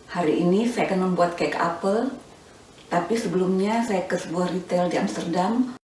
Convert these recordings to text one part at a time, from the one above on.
Hari ini saya akan membuat cake apel, tapi sebelumnya saya ke sebuah retail di Amsterdam.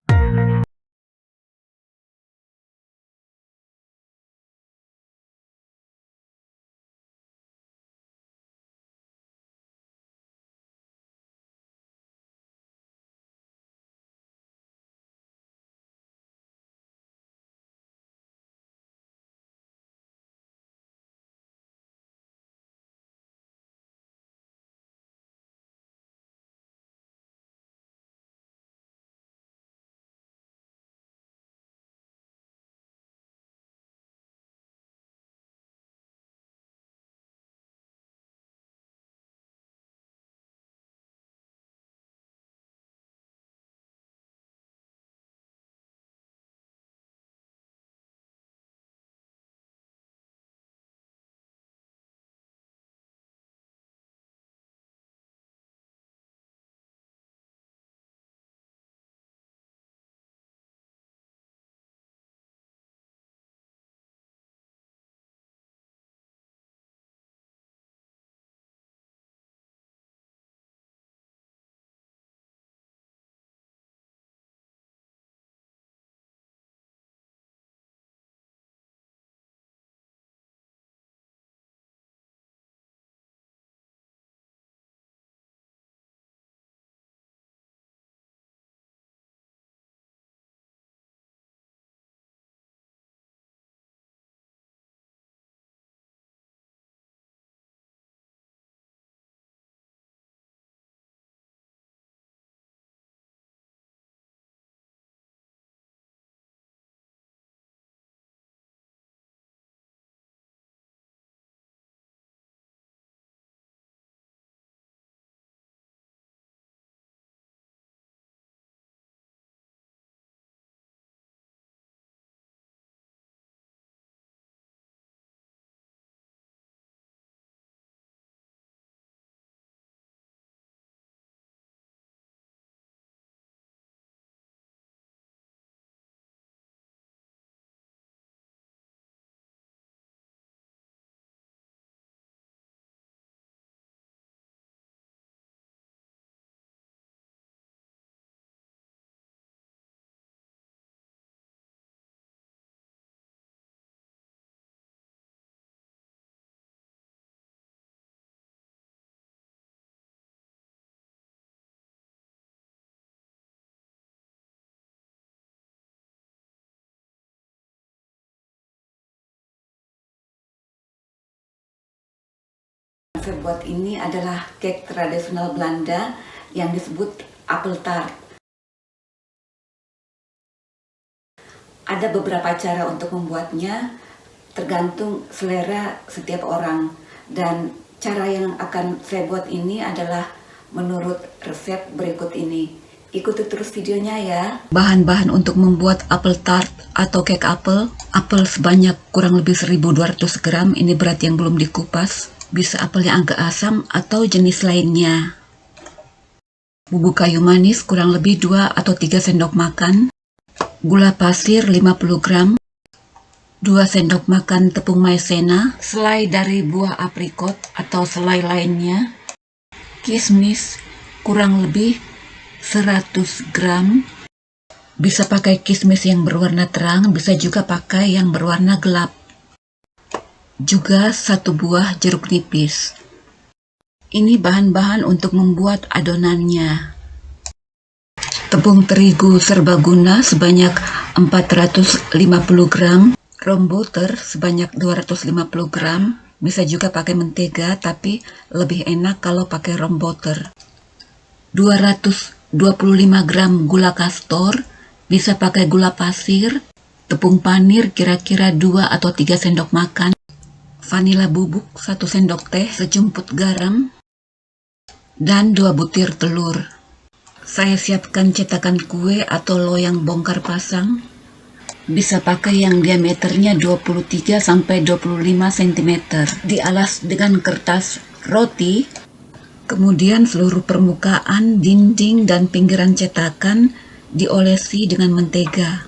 Saya buat ini adalah cake tradisional Belanda yang disebut apel tart. Ada beberapa cara untuk membuatnya, tergantung selera setiap orang. Dan cara yang akan saya buat ini adalah menurut resep berikut ini. Ikuti terus videonya ya. Bahan-bahan untuk membuat apel tart atau cake apel. Apel sebanyak kurang lebih 1200 gram, ini berat yang belum dikupas. Bisa apel yang agak asam atau jenis lainnya. Bubuk kayu manis kurang lebih 2 atau 3 sendok makan. Gula pasir 50 gram. 2 sendok makan tepung maizena. Selai dari buah aprikot atau selai lainnya. Kismis kurang lebih 100 gram. Bisa pakai kismis yang berwarna terang, bisa juga pakai yang berwarna gelap. Juga 1 buah jeruk nipis. Ini bahan-bahan untuk membuat adonannya. Tepung terigu serbaguna sebanyak 450 gram. Rum butter sebanyak 250 gram. Bisa juga pakai mentega, tapi lebih enak kalau pakai rum butter. 225 gram gula kastor. Bisa pakai gula pasir. Tepung panir kira-kira 2 atau 3 sendok makan. Vanila bubuk 1 sendok teh, sejumput garam, dan 2 butir telur. Saya siapkan cetakan kue atau loyang bongkar pasang. Bisa pakai yang diameternya 23 sampai 25 cm. Dialas dengan kertas roti. Kemudian seluruh permukaan, dinding, dan pinggiran cetakan diolesi dengan mentega.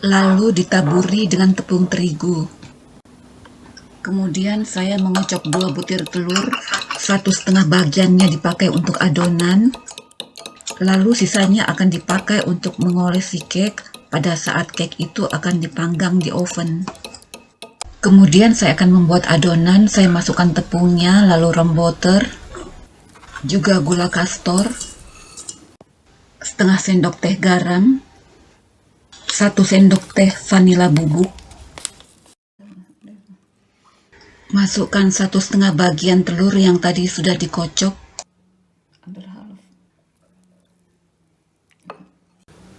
Lalu ditaburi dengan tepung terigu. Kemudian saya mengocok 2 butir telur, 1,5 bagiannya dipakai untuk adonan, lalu sisanya akan dipakai untuk mengolesi cake pada saat cake itu akan dipanggang di oven. Kemudian saya akan membuat adonan, saya masukkan tepungnya, lalu rum butter, juga gula kastor, setengah sendok teh garam, 1 sendok teh vanila bubuk, masukkan 1,5 bagian telur yang tadi sudah dikocok,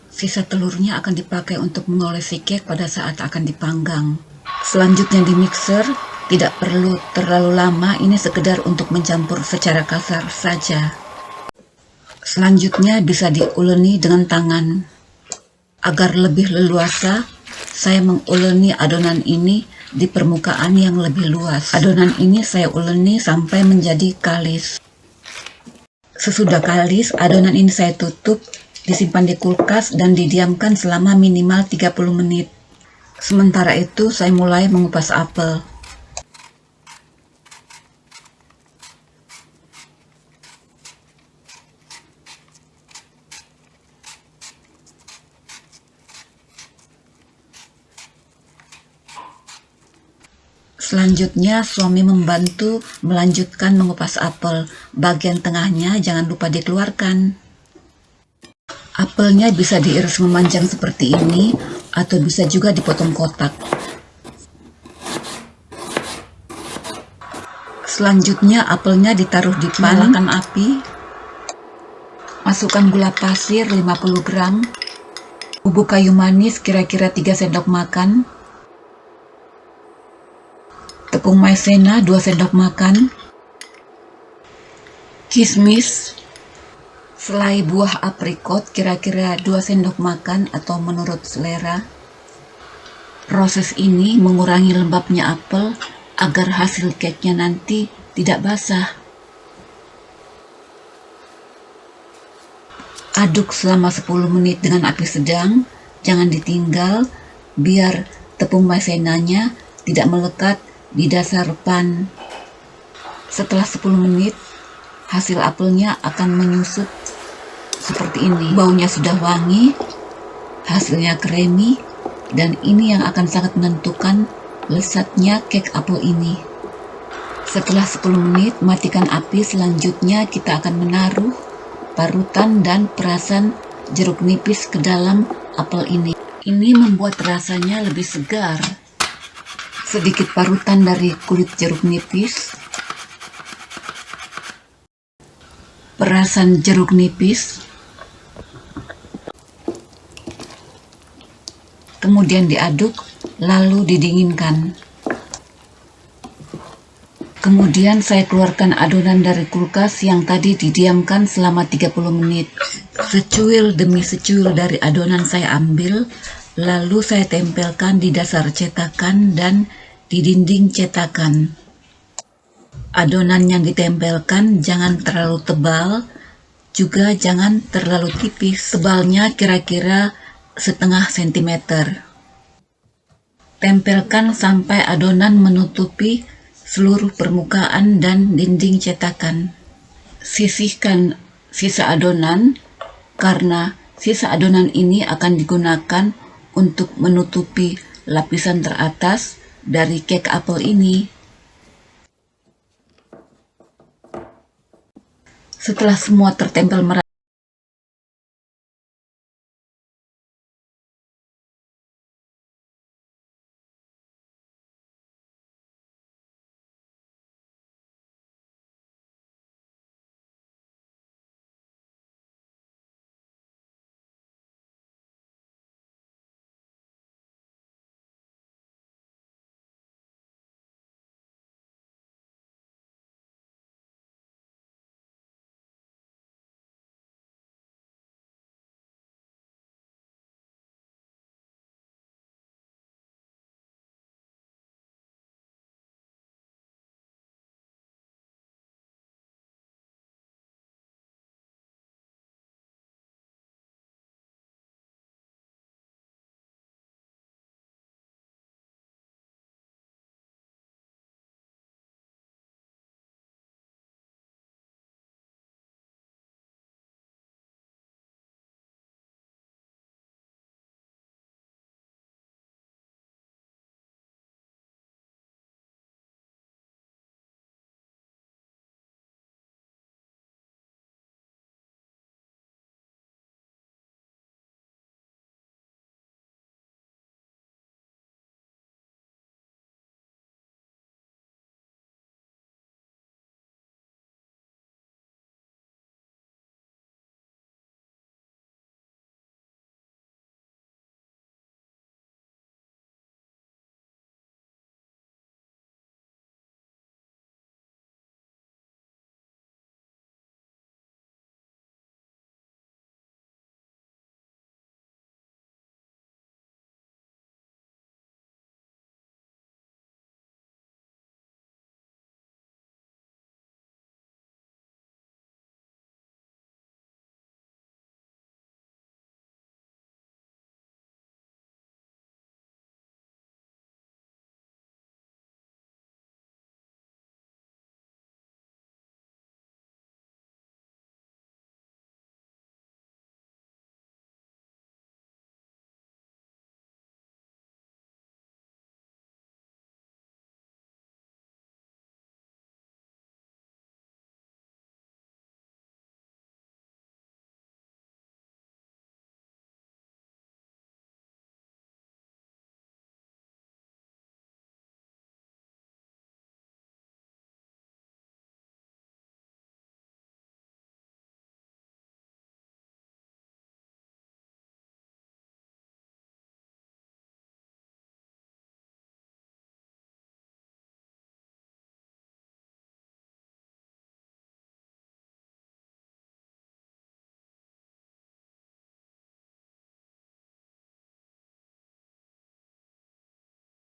sisa telurnya akan dipakai untuk mengolesi cake pada saat akan dipanggang. Selanjutnya di mixer, tidak perlu terlalu lama, ini sekedar untuk mencampur secara kasar saja. Selanjutnya bisa diuleni dengan tangan. Agar lebih leluasa, saya menguleni adonan ini di permukaan yang lebih luas. Adonan ini saya uleni sampai menjadi kalis. Sesudah kalis, adonan ini saya tutup, disimpan di kulkas dan didiamkan selama minimal 30 menit. Sementara itu saya mulai mengupas apel. Selanjutnya suami membantu melanjutkan mengupas apel. Bagian tengahnya jangan lupa dikeluarkan. Apelnya bisa diiris memanjang seperti ini atau bisa juga dipotong kotak. Selanjutnya apelnya ditaruh di pan, nyalakan api. Masukkan gula pasir 50 gram, bubuk kayu manis kira-kira 3 sendok makan, tepung maizena 2 sendok makan, kismis, selai buah aprikot kira-kira 2 sendok makan atau menurut selera. Proses ini mengurangi lembabnya apel agar hasil cake-nya nanti tidak basah. Aduk selama 10 menit dengan api sedang, jangan ditinggal biar tepung maizenanya tidak melekat di dasar pan. Setelah 10 menit, hasil apelnya akan menyusut seperti ini. Baunya sudah wangi, hasilnya creamy, dan ini yang akan sangat menentukan lezatnya cake apel ini. Setelah 10 menit, matikan api. Selanjutnya kita akan menaruh parutan dan perasan jeruk nipis ke dalam apel ini. Ini membuat rasanya lebih segar. Sedikit parutan dari kulit jeruk nipis, perasan jeruk nipis, kemudian diaduk lalu didinginkan. Kemudian saya keluarkan adonan dari kulkas yang tadi didiamkan selama 30 menit. Secuil demi secuil dari adonan saya ambil, lalu saya tempelkan di dasar cetakan dan di dinding cetakan. Adonan yang ditempelkan jangan terlalu tebal, juga jangan terlalu tipis. Tebalnya kira-kira setengah sentimeter. Tempelkan sampai adonan menutupi seluruh permukaan dan dinding cetakan. Sisihkan sisa adonan karena sisa adonan ini akan digunakan untuk menutupi lapisan teratas dari cake apel ini. Setelah semua tertempel merata,